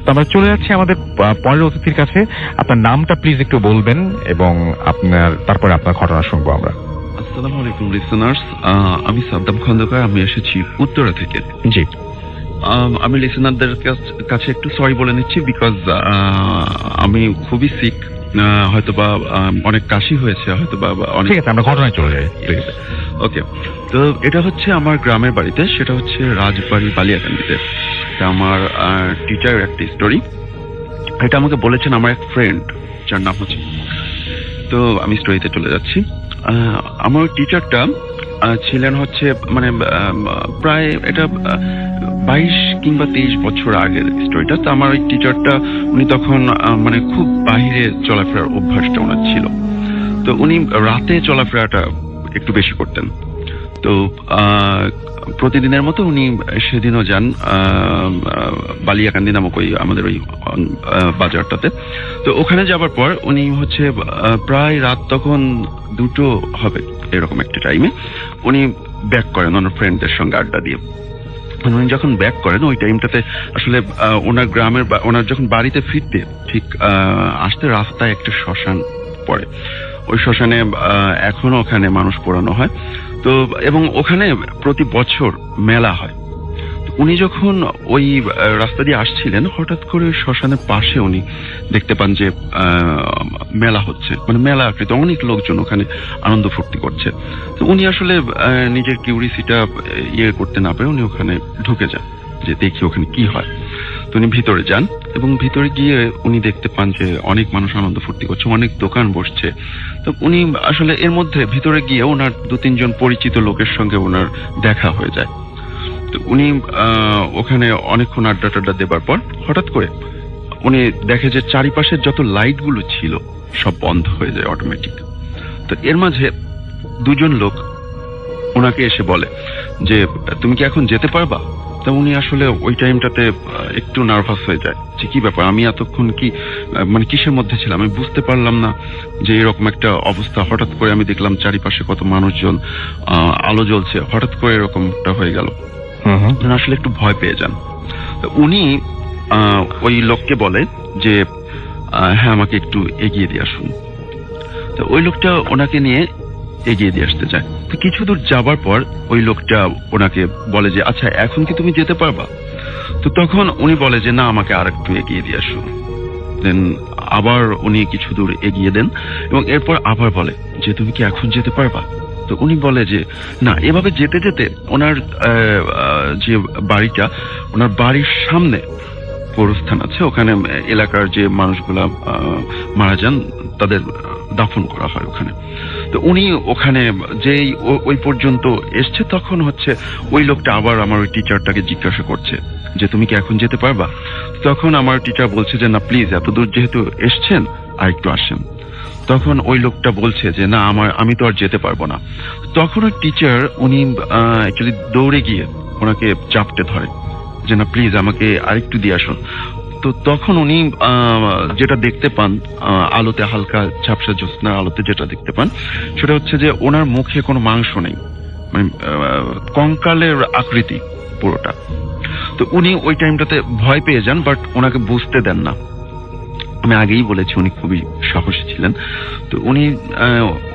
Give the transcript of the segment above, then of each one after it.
তো আমরা চলে যাচ্ছি আমাদের পরের অতিথির কাছে। আপনার নামটা প্লিজ একটু বলবেন এবং তারপরে আপনার ঘটনা শুনবো আমরা। আসসালামু আলাইকুম লিসেনার্স, আমি সাদ্দাম খন্দকার, আমি এসেছি উত্তরা থেকে। জি, আমি লিসেনারদের কাছে একটু সরি বলে নিচ্ছি, বিকজ আমি খুবই সিক, হয়তোবা অনেক কাশি হয়েছে, হয়তোবা অনেক। ঠিক আছে, আমরা ঘটনায় চলে যাই। ওকে, তো এটা হচ্ছে আমার গ্রামের বাড়িতে, সেটা হচ্ছে রাজবাড়ি বালিয়াকান্দিতে। এটা আমার টিচারের একটা স্টোরি। এটা আমাকে বলেছেন আমার এক ফ্রেন্ড, যার নাম হচ্ছে। তো আমি স্টোরিতে চলে যাচ্ছি। আমার টিচারটা ছিলেন হচ্ছে মানে প্রায় এটা 22 কিংবা 23 বছর আগের স্টোরিটা। তো আমার ওই টিচারটা, উনি তখন মানে খুব বাহিরে চলাফেরার অভ্যাসটা ওনার ছিল। তো উনি রাতে চলাফেরাটা একটু বেশি করতেন। তো প্রতিদিনের মতো উনি সেদিনও যান বালিয়াকান্দি নামক ওই আমাদের ওই বাজারটাতে। তো ওখানে যাবার পর উনি হচ্ছে প্রায় রাত তখন 2টো হবে এরকম একটা টাইমে উনি ব্যাক করেন ওনার ফ্রেন্ডদের সঙ্গে আড্ডা দিয়ে। উনি যখন ব্যাক করেন ওই টাইমটাতে আসলে ওনার গ্রামের ওনার যখন বাড়িতে ফিরতে ঠিক আসতে রাস্তায় একটা শ্মশান পড়ে। ওই শ্মশানে এখনো ওখানে মানুষ পোড়ানো হয়। তো এবং ওখানে প্রতি বছর মেলা হয়। উনি যখন ওই রাস্তা দিয়ে আসছিলেন, হঠাৎ করে ওই শ্মশানের পাশে উনি দেখতে পান যে মেলা হচ্ছে, মানে মেলা আকৃতি, অনেক লোকজন ওখানে আনন্দ ফুর্তি করছে। তো উনি আসলে নিজের কিউরিসিটা করতে না পেরে উনি ওখানে ঢুকে যান যে দেখি ওখানে কি হয়। তো উনি ভিতরে যান এবং ভিতরে গিয়ে উনি দেখতে পান যে অনেক মানুষ আনন্দ ফুর্তি করছে, অনেক দোকান বসছে। তো উনি আসলে এর মধ্যে ভিতরে গিয়ে ওনার 2-3 জন পরিচিত লোকের সঙ্গে ওনার দেখা হয়ে যায়। তো উনি ওখানে অনেকক্ষণ আড্ডা টাড্ডা দেবার পর হঠাৎ করে উনি দেখে যে চারিপাশের যত লাইট গুলো ছিল সব বন্ধ হয়ে যায় অটোমেটিক। তো এর মাঝে 2 জন লোক ওনাকে এসে বলে যে তুমি কি এখন যেতে পারবা? তা উনি আসলে ওই টাইমটাতে একটু নার্ভাস হয়ে যায় যে কি ব্যাপার, আমি এতক্ষণ কি মানে কিসের মধ্যে ছিলাম, আমি বুঝতে পারলাম না যে এরকম একটা অবস্থা। হঠাৎ করে আমি দেখলাম চারিপাশে কত মানুষজন, আলো জ্বলছে, হঠাৎ করে এরকমটা হয়ে গেল। আসলে একটু ভয় পেয়ে যান। তো উনি ওই লোককে বলে যে হ্যাঁ আমাকে একটু এগিয়ে দিয়ে আসুন। তো ওই লোকটা ওনাকে নিয়ে এগিয়ে দিয়ে আসতে চায়। তো কিছু দূর যাবার পর ওই লোকটা ওনাকে বলে যে আচ্ছা এখন কি তুমি যেতে পারবা? তো তখন উনি বলে যে না, আমাকে আর একটু এগিয়ে দিয়ে আসুন। দেন আবার উনি কিছু দূর এগিয়ে দেন এবং এরপর আবার বলে যে তুমি কি এখন যেতে পারবা? তো উনি বলে যে না। এভাবে যেতে যেতে ওনার যে বাড়িটা, ওনার বাড়ির সামনে কবরস্থান আছে, ওখানে এলাকার যে মানুষগুলা মারা যান তাদের দাফন করা হয় ওখানে। তো উনি ওখানে যেই ওই পর্যন্ত এসছে, তখন হচ্ছে ওই লোকটা আবার আমার ওই টিচারটাকে জিজ্ঞাসা করছে যে তুমি কি এখন যেতে পারবা? তখন আমার টিচার বলছে যে না প্লিজ, এত দূর যেহেতু এসছেন আর একটু আসেন। তখন ওই লোকটা বলছে যে না আমি তো আর যেতে পারবো না। তখন ওই টিচার উনি অ্যাকচুয়ালি দৌড়ে গিয়ে ওনাকে চাপটে ধরে যে না প্লিজ আমাকে আরেকটু দিয়ে আসুন। তো তখন উনি যেটা দেখতে পান আলোতে, হালকা ঝাপসা জ্যোৎস্নার আলোতে যেটা দেখতে পান সেটা হচ্ছে যে ওনার মুখে কোনো মাংস নেই, মানে কঙ্কালের আকৃতি পুরোটা। তো উনি ওই টাইমটাতে ভয় পেয়ে যান, বাট ওনাকে বুঝতে দেন না। আমি আগেই বলেছি উনি খুবই সাহসী ছিলেন। তো উনি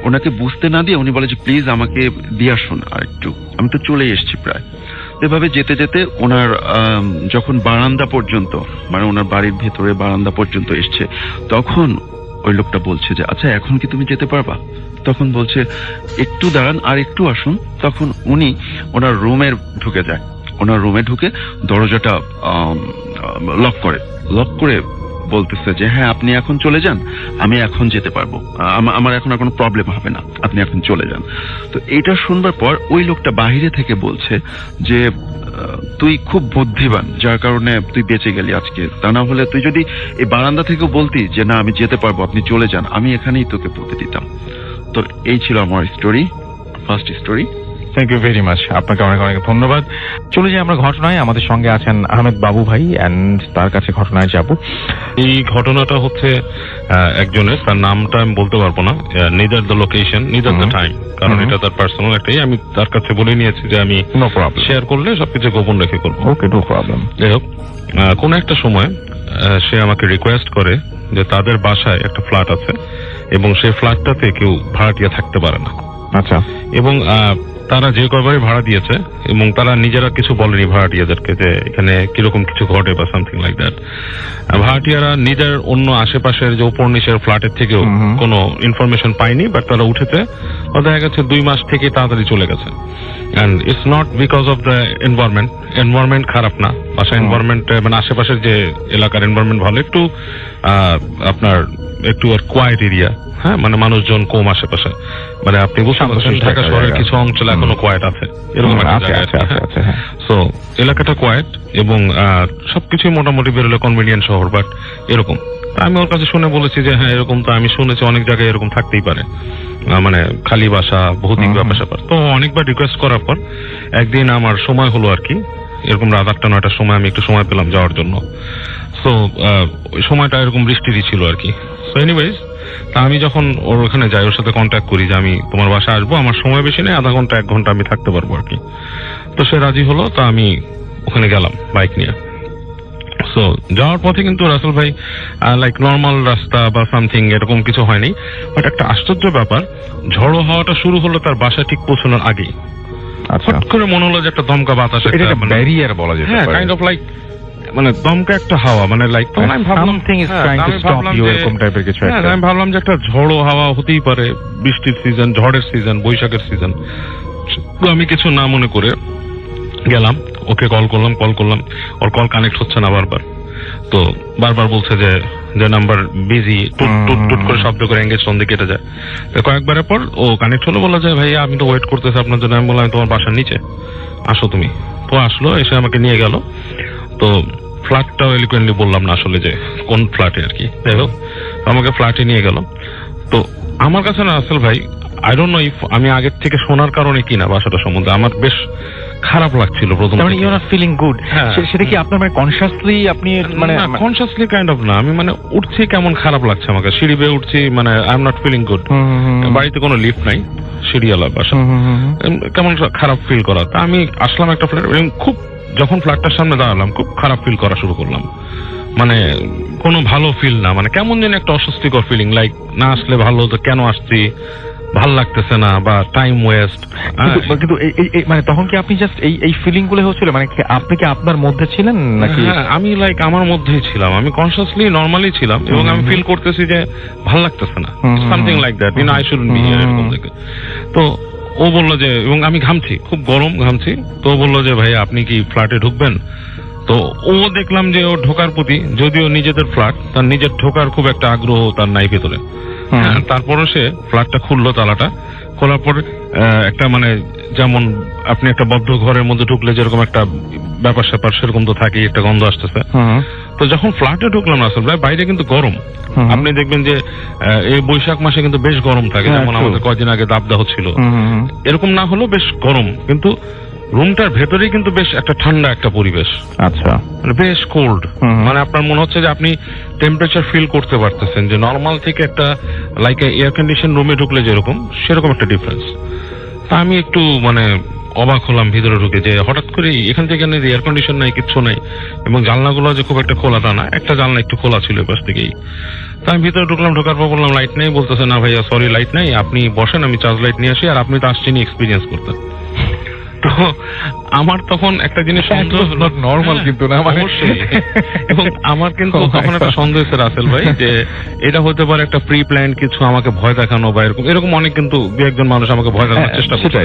ওনাকে বুঝতে না দিয়ে উনি বলে যে প্লিজ আমাকে দিয়ে আসুন আর একটু, আমি তো চলে এসেছি প্রায়। এভাবে যেতে যেতে ওনার যখন বারান্দা পর্যন্ত, মানে ওনার বাড়ির ভেতরে বারান্দা পর্যন্ত এসছে, তখন ওই লোকটা বলছে যে আচ্ছা এখন কি তুমি যেতে পারবা? তখন বলছে একটু দাঁড়ান আর একটু আসুন। তখন উনি ওনার রুমে ঢুকে যায়। ওনার রুমে ঢুকে দরজাটা লক করে বলতেছে যে হ্যাঁ আপনি এখন চলে যান, আমি এখন যেতে পারবো, আমার এখন আর কোনো প্রবলেম হবে না, আপনি এখন চলে যান। তো এইটা শুনবার পর ওই লোকটা বাহিরে থেকে বলছে যে তুই খুব বুদ্ধিমান, যার কারণে তুই বেঁচে গেলি আজকে। তা না হলে তুই যদি এই বারান্দা থেকেও বলতি যে না আমি যেতে পারবো, আপনি চলে যান, আমি এখানেই তোকে পৌঁছে দিতাম। তো এই ছিল আমার story, first story. Thank you very much, আপনাকে অনেক অনেক ধন্যবাদ। চলে যাই আমরা ঘটনায়। আমাদের সঙ্গে আছেন আহমেদ বাবু ভাই, এন্ড তার কাছে ঘটনায় যাব। এই ঘটনাটা হচ্ছে একজনের, তার নামটা আমি বলতে পারবো না, neither the location, neither the time, কারণ এটা তার পার্সোনাল একটাই। আমি তার কাছে বলে নিয়েছি যে আমি নো প্রবলেম, শেয়ার করলে সবকিছু গোপন রেখে করবো। ওকে, নো প্রবলেম। যাই হোক, কোন একটা সময় সে আমাকে রিকোয়েস্ট করে যে তাদের বাসায় একটা ফ্ল্যাট আছে এবং সেই ফ্ল্যাটটাতে কেউ ভাড়াটিয়া থাকতে পারে না। আচ্ছা। এবং তারা যে কয়বারই ভাড়া দিয়েছে এবং তারা নিজেরা কিছু বলেনি ভাড়াটিয়াদেরকে যে এখানে কিরকম কিছু ঘটে বা সামথিং লাইক দ্যাট। ভাড়াটিয়ারা নিজের অন্য আশেপাশের যে উপর নিচের ফ্ল্যাটের থেকেও কোনো ইনফরমেশন পায়নি, বাট তারা উঠেছে, দেখা গেছে 2 মাস থেকে তাড়াতাড়ি চলে গেছে। And it's not because of the environment খারাপ না, বাসা এনভায়রনমেন্ট মানে আশেপাশের যে এলাকার এনভায়রনমেন্ট ভালো, একটু আপনার একটু আর কোয়াইট এরিয়া, হ্যাঁ, মানে মানুষজন কম আশেপাশে, মানে আপনি বুঝতে পারছেন ঢাকা শহরের কিছু অঞ্চল এখনো কোয়াইট আছে, এরকম একটা জায়গা। সো এলাকাটা কোয়াইট এবং সবকিছুই মোটামুটি বেরোলে কনভিনিয়েন্ট শহর, বাট এরকম। আমি ওর কাছে শুনে বলেছি যে হ্যাঁ এরকম তো আমি শুনেছি অনেক জায়গায় এরকম থাকতেই পারে, মানে খালি বাসা, ভৌতিক ব্যাপার। তো অনেকবার রিকোয়েস্ট করার পর একদিন আমার সময় হলো আর কি, এরকম রাত 8-9টার সময় আমি একটু সময় পেলাম যাওয়ার জন্য। সো ওই সময়টা এরকম বৃষ্টিরই ছিল আর কি। সো এনিওয়েজ, তা আমি যখন ওর ওখানে যাই, ওর সাথে কন্ট্যাক্ট করি যে আমি তোমার বাসায় আসবো, আমার সময় বেশি নেই, আধা ঘন্টা 1 ঘন্টা আমি থাকতে পারবো আর কি। তো সে রাজি হলো, তা আমি ওখানে গেলাম বাইক নিয়ে। সো যাওয়ার পথে কিন্তু রাসেল ভাই লাইক নর্মাল রাস্তা বা সামথিং এরকম কিছু হয়নি, বাট একটা আশ্চর্য ব্যাপার, ঝড়ো হাওয়াটা শুরু হলো তার বাসা ঠিক পৌঁছানোর আগেই। আচ্ছা, হঠাৎ করে মনে হলো যে একটা দমকা বাতাস, এটা ব্যারিয়ার বলা যেতে হ্যাঁ, পারে, কাইন্ড অফ লাইক মানে দমকা একটা হাওয়া, মানে লাইক তখন আমি ভাবলাম এরকম টাইপের কিছু একটা। আমি ভাবলাম যে একটা ঝড়ো হাওয়া হতেই পারে, বৃষ্টির সিজন, ঝড়ের সিজন, বৈশাখের সিজন। তো আমি কিছু না মনে করে গেলাম, ওকে কল করলাম, ওর কল কানেক্ট হচ্ছে না বারবার। তো বারবার বলছে যে নাম্বার বিজি, টুট করে শব্দ করে এঙ্গেজ ফোন দিয়ে কেটে যায়। তো কয়েকবারের পর ও কানেক্ট হলো, বলা যায় ভাইয়া আমি তো ওয়েট করতেছি আপনার জন্য। আমি বললাম তোমার বাসার নিচে আসো তুমি। তো আসলো, এসে আমাকে নিয়ে গেল। তো ফ্ল্যাটটাও এলিকুয়েন্টলি বললাম না আসলে যে কোন ফ্ল্যাটে আর কি, যাই হোক আমাকে ফ্ল্যাটে নিয়ে গেল। তো আমার কাছে না আসল ভাই, আই ডোন্ট নো ইফ আমি আগের থেকে শোনার কারণে কিনা বাসাটা সম্বন্ধে আমার বেশ খারাপ লাগছিল প্রথম। মানে you are not feeling good, সেটা কি আপনার মানে কনসিয়াসলি আপনি মানে কনসিয়াসলি কাইন্ড অফ না, আমি মানে উঠছি কেমন খারাপ লাগছে আমাকে, সিঁড়ি বেয়ে উঠছি, মানে I am not feeling good. বাড়িতে কোনো লিফট নাই, সিঁড়িওয়ালা বাসা, কেমন খারাপ ফিল করা। তা আমি আসলাম একটা ফ্ল্যাট, খুব যখন ফ্ল্যাটটার সামনে দাঁড়ালাম খুব খারাপ ফিল করা শুরু করলাম, মানে কোনো ভালো ফিল না, মানে কেমন যেন একটা অস্বস্তিকর ফিলিং, লাইক না আসলে ভালো হতো, কেন আসছি, ভাল লাগতেছে না, বা টাইম ওয়েস্ট। কিন্তু মানে তখন কি আপনি জাস্ট এই ফিলিং গুলো হচ্ছিল, মানে আপনি কি আপনার মধ্যে ছিলেন নাকি? আমি লাইক আমার মধ্যেই ছিলাম, আমি কনসিয়াসলি নরমালি ছিলাম এবং আমি ফিল করতেছি যে ভাল লাগতেছে না, something like that, you know I shouldn't be here, এরকম দেখে। তো ও বললো যে, এবং আমি ঘামছি, খুব গরম ঘামছি। তো ও বললো যে ভাই আপনি কি ফ্ল্যাটে ঢুকবেন? তো ও দেখলাম যে ও ঢোকার প্রতি, যদিও নিজেদের ফ্ল্যাট, তার নিজের ঢোকার খুব একটা আগ্রহ তার নাই ভেতরে। তারপরও সে ফ্ল্যাটটা খুললো, তালাটা খোলার পর একটা মানে যেমন আপনি একটা বদ্ধ ঘরের মধ্যে ঢুকলে যেরকম একটা ব্যাপার স্যাপার সেরকম তো থাকেই, একটা গন্ধ আসতেছে। তো যখন ফ্ল্যাটে ঢুকলাম না আসলে বাইরে কিন্তু গরম, আপনি দেখবেন যে এই বৈশাখ মাসে কিন্তু বেশ গরম থাকে, যেমন আমাদের কয়েকদিন আগে দাবদাহ ছিল, এরকম না হলেও বেশ গরম, কিন্তু রুমটার ভেতরেই কিন্তু বেশ একটা ঠান্ডা একটা পরিবেশ। আচ্ছা, মানে বেশ কোল্ড, মানে আপনার মনে হচ্ছে যে আপনি টেম্পারেচার ফিল করতে পারতেছেন, যে নর্মাল থেকে একটা লাইক এয়ার কন্ডিশন রুমে ঢুকলে যেরকম সেরকম একটা ডিফারেন্স। তা আমি একটু মানে অবাক হলাম ভিতরে ঢুকে, যে হঠাৎ করে এখান থেকে এয়ার কন্ডিশন নাই, কিচ্ছু নাই, এবং জানলাগুলো যে খুব একটা খোলা তা না, একটা জানলা একটু খোলা ছিল পাশ থেকেই। তা আমি ভিতরে ঢুকলাম, ঢোকার পর বললাম লাইট নেই, বলতেছে না ভাইয়া সরি লাইট নাই, আপনি বসেন আমি চার্জ লাইট নিয়ে আসি, আর আপনি তো আসছেন এক্সপিরিয়েন্স করতে। তো আমার তখন একটা জিনিস নরমাল কিন্তু না, অবশ্যই, এবং আমার কিন্তু তখন একটা সন্দেহ হয়েছে রাসেল ভাই যে এটা হতে পারে একটা প্রি প্ল্যান কিছু, আমাকে ভয় দেখানো বা এরকম অনেক কিন্তু দু একজন মানুষ আমাকে ভয় দেখানোর চেষ্টা করছে।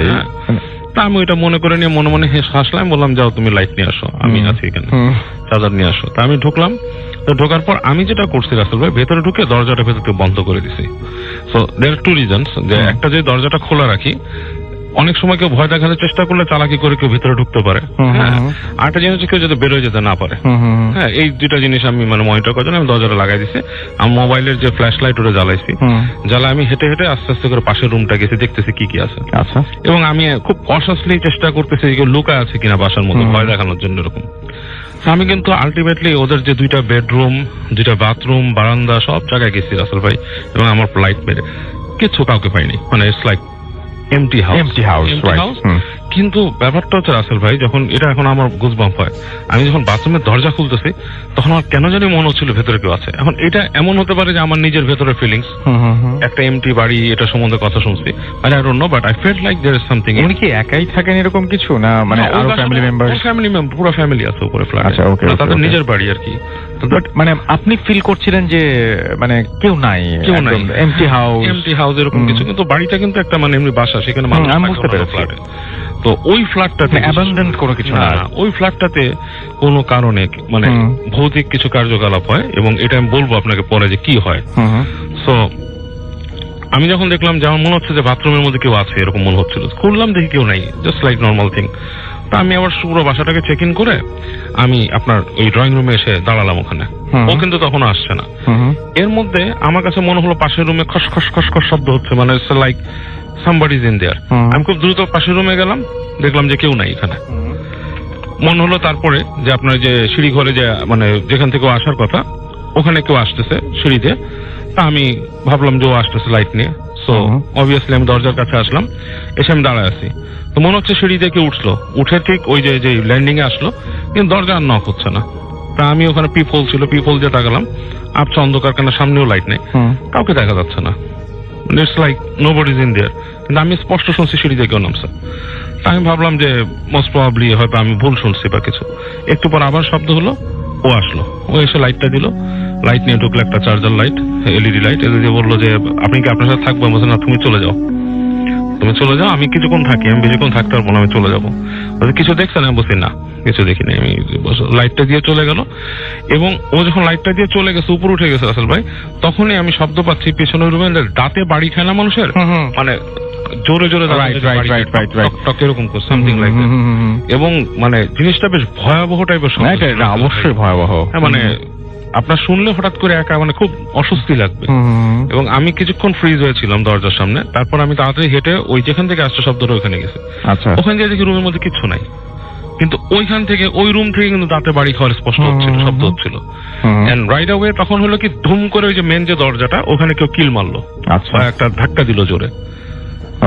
তা আমি ওইটা মনে করে নিয়ে মনে মনে হাসলাম, বললাম যাও তুমি লাইট নিয়ে আসো, আমি আছি এখানে, চার্জার নিয়ে আসো। তা আমি ঢুকলাম। তো ঢোকার পর আমি যেটা করছি রাসেল ভাই, ভেতরে ঢুকে দরজাটা ভেতর থেকে বন্ধ করে দিছি। So there are two reasons, যে একটা যে দরজাটা খোলা রাখি, অনেক সময় কেউ ভয় দেখানোর চেষ্টা করলে চালাকি করে কেউ ভিতরে ঢুকতে পারে, আর একটা জিনিস হচ্ছে কেউ যাতে বেরোয় যেতে না পারে। হ্যাঁ, এই দুইটা জিনিস আমি মানে মনিটর করার জন্য আমি দরজাটা লাগাই দিছি। আমি মোবাইলের যে ফ্ল্যাশ লাইট ওটা জ্বালাইছি, জ্বালা আমি হেঁটে হেঁটে আস্তে আস্তে করে পাশের রুমটা গেছি, দেখতেছি কি কি আছে। আচ্ছা, এবং আমি খুব কনসাসলি চেষ্টা করতেছি কেউ লুকা আছে কিনা বাসার মধ্যে, ভয় দেখানোর জন্য এরকম। আমি কিন্তু আলটিমেটলি ওদের যে 2টা বেডরুম, 2টা বাথরুম, বারান্দা সব জায়গায় গেছি রাসেল ভাই, এবং আমার লাইট মেরে কিছু কাউকে পাইনি, মানে ইটস লাইক এমটি হাউস, কিন্তু ব্যাপারটা হচ্ছে রাসেল ভাই, যখন এটা এখন আমার গুজবাম্প হয়, আমি যখন বাথরুমের দরজা খুলতেছি তখন আমার কেন জানি মনে হচ্ছিল ভেতরে কেউ আছে। এখন এটা এমন হতে পারে যে আমার নিজের ভেতরে ফিলিংস, একটা এমটি বাড়ি, এটা সম্বন্ধে কথা শুনছি, I don't know, but I felt like there is something. উনি কি একাই থাকেন এরকম কিছু, না মানে আরো ফ্যামিলি মেম্বার? পুরো ফ্যামিলি আছে উপরে ফ্ল্যাটে। আচ্ছা, ওকে, তাদের নিজের বাড়ি আর কি। বাট মানে আপনি ফিল করছিলেন যে মানে কেউ নাই, এমটি হাউস এরকম কিছু, কিন্তু বাড়িটা কিন্তু একটা মানে এমনি বাসা, সেখানে মানুষ আমি বুঝতে পেরেছি। ফ্ল্যাটে। তো ওই ফ্ল্যাটটাতে অ্যাবান্ডেন্ট কোনো কিছু না, ওই ফ্ল্যাটটাতে কোনো কারণে মানে ভৌতিক কিছু কার্যকলাপ হয়, এবং এটা আমি বলবো আপনাকে পরে যে কি হয়। সো আমি যখন দেখলাম যে আমার মনে হচ্ছে যে বাথরুমের মধ্যে কেউ আছে, এরকম মনে হচ্ছিল, খুললাম দেখি কেউ নাই, জাস্ট লাইক নর্মাল থিং। তা আমি আবার পুরো বাসাটাকে চেক ইন করে আমি আপনার ওই ড্রয়িং রুমে এসে দাঁড়ালাম ওখানে। ও কিন্তু তখন আসছে না। এর মধ্যে আমার কাছে মনে হলো পাশের রুমে খসখস খসখস শব্দ হচ্ছে, মানে like somebody is in their. আমি খুব দ্রুত পাশের রুমে গেলাম, দেখলাম যে কেউ নাই এখানে। মনে হলো তারপরে যে আপনার যে সিঁড়ি ঘরে যে মানে যেখান থেকে আসার কথা, ওখানে কেউ আসতেছে সিঁড়িতে। তা আমি ভাবলাম যে ও আসতেছে লাইট নিয়ে। সো অবভিয়াসলি আমি দরজার কাছে আসলাম, এসে আমি দাঁড়ায় আছি। তো মনে হচ্ছে সিঁড়ি থেকে উঠলো, উঠে ঠিক ওই যে ল্যান্ডিং এ আসলো, কিন্তু দরজা আর নক হচ্ছে না। তা আমি ওখানে পিপল ছিল, পিপল দিয়ে তাকালাম, আবছা অন্ধকার, কেন সামনেও লাইট নেই, কাউকে দেখা যাচ্ছে না। It's like nobody is in their. কিন্তু আমি স্পষ্ট শুনছি সিঁড়ি থেকে কেউ নামছে। তা আমি ভাবলাম যে মোস্ট প্রবাবলি হয়তো আমি ভুল শুনছি বা কিছু। একটু পর আবার শব্দ হলো, ও আসলো, ও এসে লাইটটা দিল, লাইট নিয়ে ঢুকলো, একটা চার্জার লাইট, এলইডি লাইট। এদিকে বললো যে আপনি কি আপনার সাথে থাকবো? আমি বলছি না, তুমি চলে যাও, তুমি চলে যাও, আমি কিছুক্ষণ থাকি, আমি বেশিক্ষণ থাকতে পারবো না, আমি চলে যাবো। কিছু দেখছেন? আমি বলছি না, কিছু দেখিনি। আমি লাইটটা দিয়ে চলে গেল, এবং ও যখন লাইটটা দিয়ে চলে গেছে, উপরে উঠে গেছে আসল ভাই, তখনই আমি শব্দ পাচ্ছি পেছনের রুমে দাঁতে বাড়ি খায় না মানুষের, মানে জোরে জোরে টক এরকম সামথিং লাইক, এবং মানে জিনিসটা বেশ ভয়াবহ টাইপের। অবশ্যই ভয়াবহ, মানে আপনার শুনলে হঠাৎ করে একা মানে খুব অস্বস্তি লাগবে। এবং আমি কিছুক্ষণ ফ্রিজ হয়েছিলাম দরজার সামনে, তারপর আমি তাড়াতাড়ি হেঁটে ওই যেখান থেকে আসছে শব্দটা ওইখানে গেছে। আচ্ছা, ওখানে গিয়ে দেখি রুমের মধ্যে কিচ্ছু নাই, কিন্তু ওইখান থেকে ওই রুম থেকে কিন্তু দাঁতে বাড়ি খাওয়ার স্পষ্ট হচ্ছিল, শব্দ হচ্ছিল। এন্ড রাইট অ্যাওয়ে তখন হলো কি, ধুম করে ওই যে মেন যে দরজাটা, ওখানে কেউ কিল মারলো, আচ্ছা, একটা ধাক্কা দিল জোরে।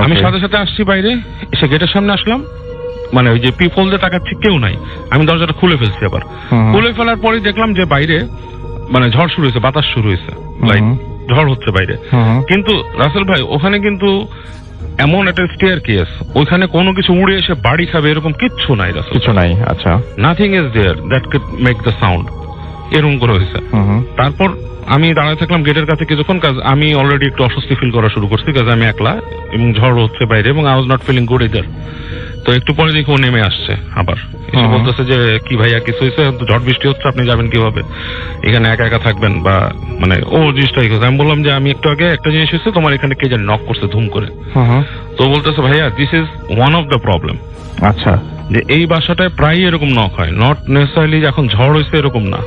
আমি সাথে সাথে আসছি বাইরে, এসে গেটের সামনে আসলাম, মানে ওই যে পিপল দিয়ে তাকাচ্ছি, কেউ নাই। আমি দরজাটা খুলে ফেলছি, আবার খুলে ফেলার পরে দেখলাম যে বাইরে মানে ঝড় শুরু হয়েছে, বাতাস শুরু হয়েছে, লাইক ঝড় হচ্ছে বাইরে। কিন্তু রাসেল ভাই, ওখানে কিন্তু এমন একটা স্টেয়ার কেস, ওইখানে কোনো কিছু উড়ে এসে বাড়ি খাবে এরকম কিচ্ছু নাই, কিছু নাই। আচ্ছা, nothing is there that could make the sound, এরকম করে হয়েছে। তারপর আমি দাঁড়ায় থাকলাম গেটের কাছে কিছুক্ষণ, কাজ আমি অলরেডি একটু অস্বস্তি ফিল করা শুরু করছি, কাজ আমি একলা এবং ঝড় হচ্ছে বাইরে, এবং I was not feeling good either. তো একটু পরে দেখি ও নেমে আসছে, আবার এসে বলতেছে যে কি ভাইয়া কিছু হয়েছে? ঝড় বৃষ্টি হচ্ছে, আপনি যাবেন কিভাবে, এখানে একা একা থাকবেন, বা মানে ও জিনিসটাই। আমি বললাম যে আমি একটু আগে একটা জিনিস হয়েছে, তোমার এখানে কে জানি নক করছে ধুম করে। তো বলতেছে ভাইয়া, this is one of the problem. আচ্ছা, যে এই বাসাটায় প্রায় এরকম নক হয়, নট নেসেসারিলি এখন ঝড় হয়েছে এরকম না,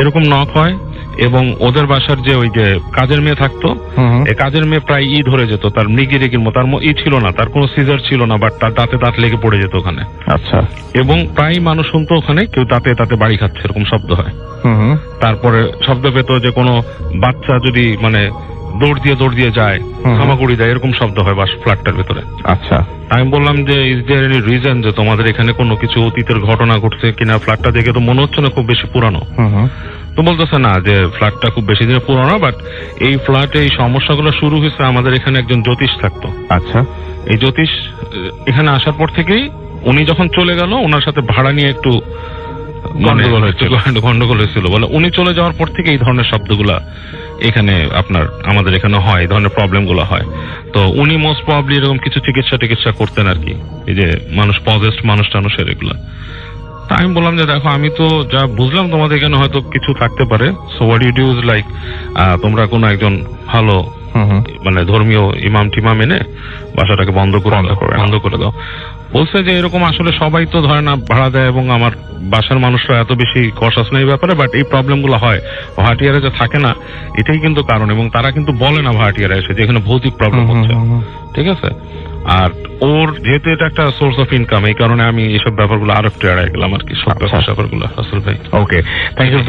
এরকম নক হয়। এবং ওদের বাসার যে ওই যে কাজের মেয়ে থাকতো, এই কাজের মেয়ে প্রায় ধরে যেত, তার মৃগির মতো, তার ছিল না, তার কোনো সিজার ছিল না, বাট তার দাঁতে দাঁত লেগে পড়ে যেত ওখানে। আচ্ছা, এবং প্রায় মানুষ শুনতো ওখানে কেউ দাঁতে বাড়ি খাচ্ছে, এরকম শব্দ হয়। তারপরে শব্দ পেত যে কোনো বাচ্চা যদি মানে দৌড় দিয়ে যায়, হামাগুড়ি দেয়, এরকম শব্দ হয় বাস ফ্ল্যাটটার ভেতরে। আচ্ছা, আমি বললাম যে ইজ দেয়ার এনি রিজন যে তোমাদের এখানে কোনো কিছু অতীতের ঘটনা ঘটছে কিনা? ফ্ল্যাটটা দেখে তো মনে হচ্ছে না খুব বেশি পুরানো। তো বলতেছে না, যে ফ্ল্যাটটা খুব বেশি দিনের পুরানো, বাট এই ফ্ল্যাটে এই সমস্যাগুলো শুরু হয়েছে আমাদের এখানে একজন জ্যোতিষ থাকতো। আচ্ছা, এই জ্যোতিষ এখানে আসার পর থেকেই উনি যখন চলে গেল, ওনার সাথে ভাড়া নিয়ে একটু গন্ডগোল হয়েছিল বলে, উনি চলে যাওয়ার পর থেকে এই ধরনের শব্দগুলা এখানে আপনার আমাদের এখানে হয়, এই ধরনের প্রবলেম গুলো হয়। তো উনি মোস্ট প্রবাবলি এরকম কিছু চিকিৎসা করতেন আর কি, এই যে মানুষ পজেসড মানুষ টানুষের এগুলা। তা আমি বললাম যে দেখো, আমি তো যা বুঝলাম তোমাদের এখানে হয়তো কিছু থাকতে পারে, so what you do is like, তোমরা কোনো একজন ভালো মানে ধর্মীয় ইমাম টিমাম এনে বাসাটাকে বন্ধ করে দাও। বলছে যে এরকম আসলে সবাই তো ধরে না ভাড়া দেয়, এবং আমার বাসার মানুষরা এত বেশি কনসাস না এই ব্যাপারে, বাট এই প্রবলেম গুলো হয় ভাড়াটিয়ারা যে থাকে না, এটাই কিন্তু কারণ। এবং তারা কিন্তু বলে না ভাড়াটিয়ারা এসে যে এখানে ভৌতিক প্রবলেম হচ্ছে, ঠিক আছে? আর ওর যেহেতু এটা একটা সোর্স অফ ইনকাম, এই কারণে আমি এইসব ব্যাপারগুলো আরো একটু এড়াই গেলাম আর কি, সব ব্যাপারগুলো আসল ভাই। ওকে, থ্যাংক ইউ।